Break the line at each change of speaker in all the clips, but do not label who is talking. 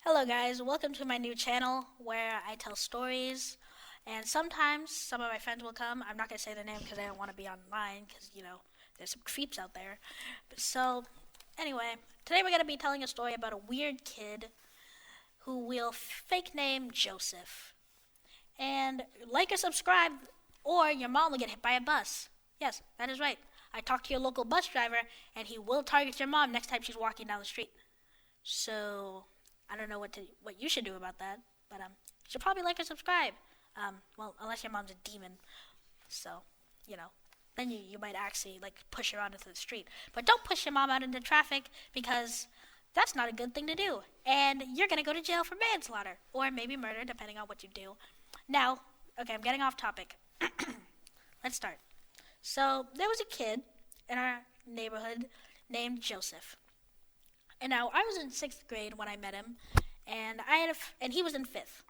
Hello, guys. Welcome to my new channel where I tell stories. And sometimes some of my friends will come. I'm not going to say their name because I don't want to be online because, there's some creeps out there. So, anyway, today we're going to be telling a story about a weird kid who we'll fake name Joseph. And like or subscribe, or your mom will get hit by a bus. Yes, that is right. I talked to your local bus driver, and he will target your mom next time she's walking down the street. So I don't know what you should do about that, but you should probably like or subscribe. Well, unless your mom's a demon, so you know, then you might actually like push her out into the street. But don't push your mom out into traffic because that's not a good thing to do, and you're gonna go to jail for manslaughter or maybe murder, depending on what you do. Now, okay, I'm getting off topic. Let's start. So there was a kid in our neighborhood named Joseph. And now I was in sixth grade when I met him, and and he was in fifth.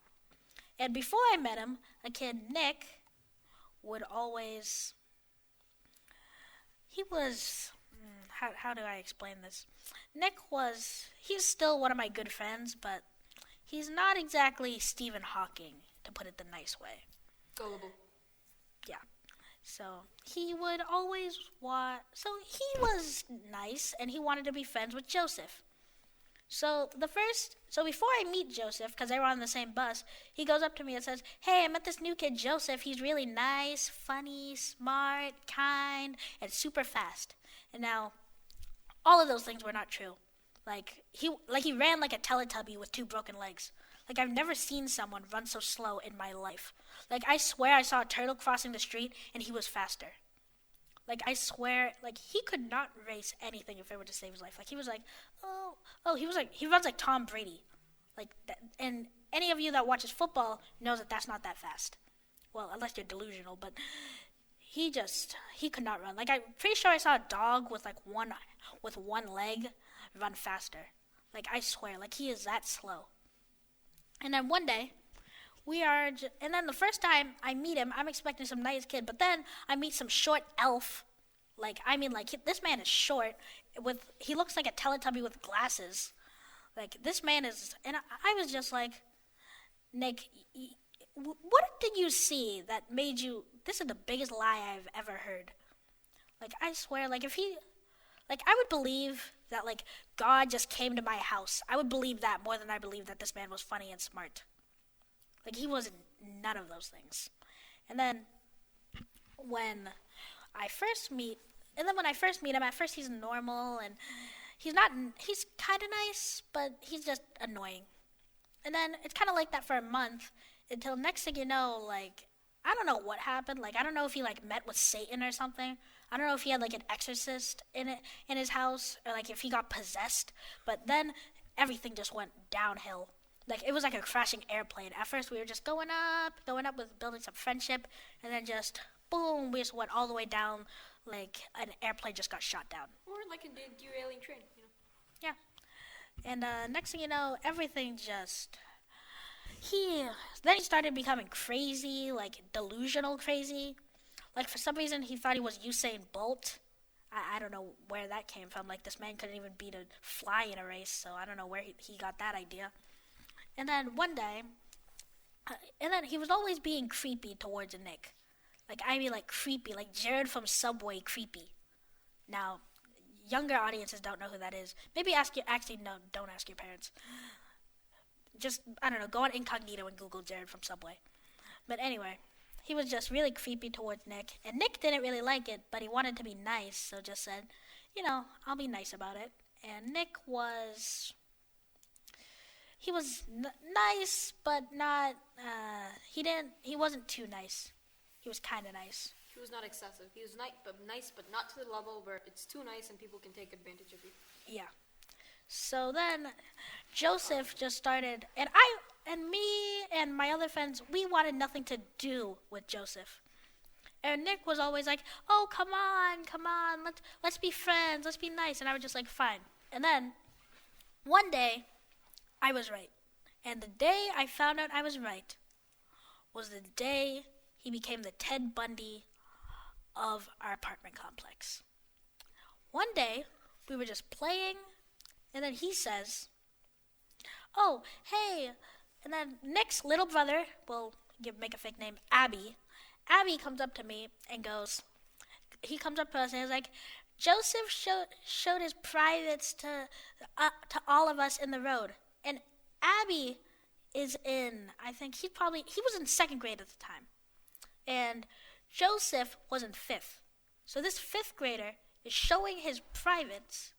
And before I met him, a kid Nick would always. He was. How do I explain this? He's still one of my good friends, but he's not exactly Stephen Hawking, to put it the nice way.
Gullible.
Yeah. So he would always So he was nice, and he wanted to be friends with Joseph. So before I meet Joseph, because they were on the same bus, he goes up to me and says, "Hey, I met this new kid, Joseph. He's really nice, funny, smart, kind, and super fast." And now, all of those things were not true. He ran like a Teletubby with two broken legs. Like, I've never seen someone run so slow in my life. Like, I swear I saw a turtle crossing the street, and he was faster. Like, I swear, like, he could not race anything if it were to save his life. Like, he was like, he runs like Tom Brady. Like, and any of you that watches football knows that that's not that fast. Well, unless you're delusional, but he could not run. Like, I'm pretty sure I saw a dog with one leg run faster. Like, I swear, like, he is that slow. And then one day, and then the first time I meet him, I'm expecting some nice kid, but then I meet some short elf. This man is short. He looks like a Teletubby with glasses. Like, this man is, and I was just like, Nick, what did you see that made you? This is the biggest lie I've ever heard. Like, I swear, I would believe that God just came to my house. I would believe that more than I believe that this man was funny and smart. Like, he was none of those things. And then when I first meet him, at first he's normal, and he's kind of nice, but he's just annoying. And then it's kind of like that for a month until next thing you know, I don't know what happened. Like, I don't know if he met with Satan or something. I don't know if he had an exorcist in his house, or if he got possessed. But then everything just went downhill. Like, it was like a crashing airplane. At first, we were just going up with building some friendship, and then just, boom, we just went all the way down, like an airplane just got shot down.
Or like a derailing train,
Yeah. And next thing you know, everything just... Then he started becoming crazy, like delusional crazy. Like, for some reason, he thought he was Usain Bolt. I don't know where that came from. Like, this man couldn't even beat a fly in a race, so I don't know where he got that idea. And then one day, he was always being creepy towards Nick. Creepy, like Jared from Subway creepy. Now, younger audiences don't know who that is. Maybe don't ask your parents. Just, I don't know, go on incognito and Google Jared from Subway. But anyway, he was just really creepy towards Nick. And Nick didn't really like it, but he wanted to be nice, so just said, I'll be nice about it. And Nick was... He was nice, but not, he wasn't too nice. He was kind of nice.
He was not excessive. He was nice, but not to the level where it's too nice and people can take advantage of you.
Yeah. So then, Joseph just started, and me and my other friends, we wanted nothing to do with Joseph. And Nick was always like, "Oh, come on, let's be friends, let's be nice." And I was just like, "Fine." And then, one day, I was right. And the day I found out I was right was the day he became the Ted Bundy of our apartment complex. One day, we were just playing, and then he says, oh, hey. And then Nick's little brother, make a fake name, Abby. Abby comes up to me and he comes up to us and is like, Joseph showed his privates to all of us in the road. And Abby is I think he was in second grade at the time. And Joseph was in fifth. So this fifth grader is showing his privates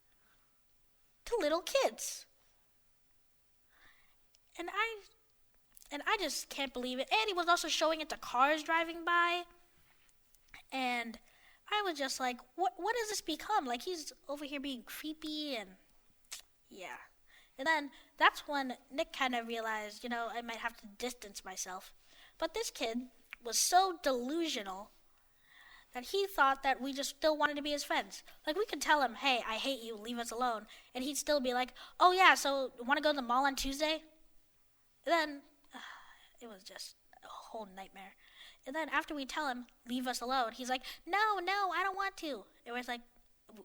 to little kids. And I just can't believe it. And he was also showing it to cars driving by. And I was just like, what does this become? Like, he's over here being creepy and yeah. And then that's when Nick kind of realized, I might have to distance myself. But this kid was so delusional that he thought that we just still wanted to be his friends. Like, we could tell him, hey, I hate you, leave us alone. And he'd still be like, oh yeah, so want to go to the mall on Tuesday? And then it was just a whole nightmare. And then after we tell him, leave us alone, he's like, no, I don't want to. And we're like,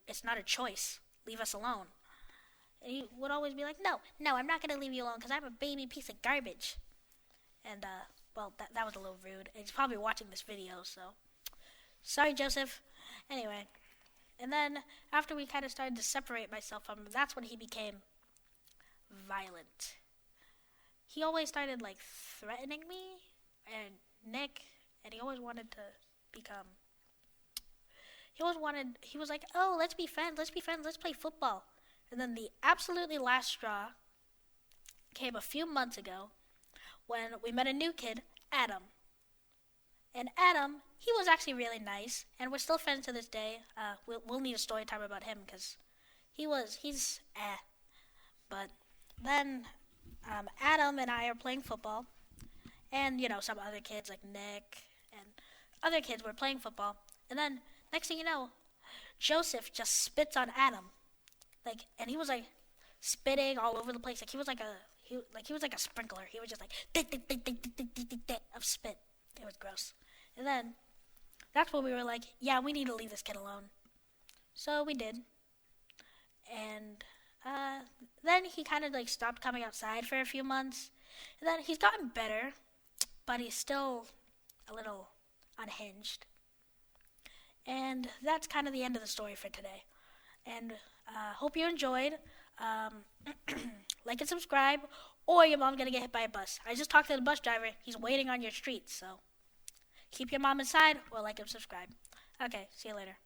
it's not a choice. Leave us alone. And he would always be like, no, I'm not going to leave you alone because I'm a baby piece of garbage. And, that was a little rude. And he's probably watching this video, so sorry, Joseph. Anyway, and then after we kind of started to separate myself from him, that's when he became violent. He always started, threatening me and Nick, and he always wanted to he was like, oh, let's be friends, let's play football. And then the absolutely last straw came a few months ago when we met a new kid, Adam. And Adam, he was actually really nice, and we're still friends to this day. We'll need a story time about him because he's. But then Adam and I are playing football, and some other kids like Nick and other kids were playing football, and then next thing you know, Joseph just spits on Adam, and he was spitting all over the place. He was like a sprinkler. He was just of spit. It was gross. And then that's when we were like, yeah, we need to leave this kid alone. So we did. And then he kind of stopped coming outside for a few months. And then he's gotten better, but he's still a little unhinged. And that's kind of the end of the story for today. And hope you enjoyed. Like and subscribe, or your mom's going to get hit by a bus. I just talked to the bus driver. He's waiting on your street, so keep your mom inside or like and subscribe. Okay, see you later.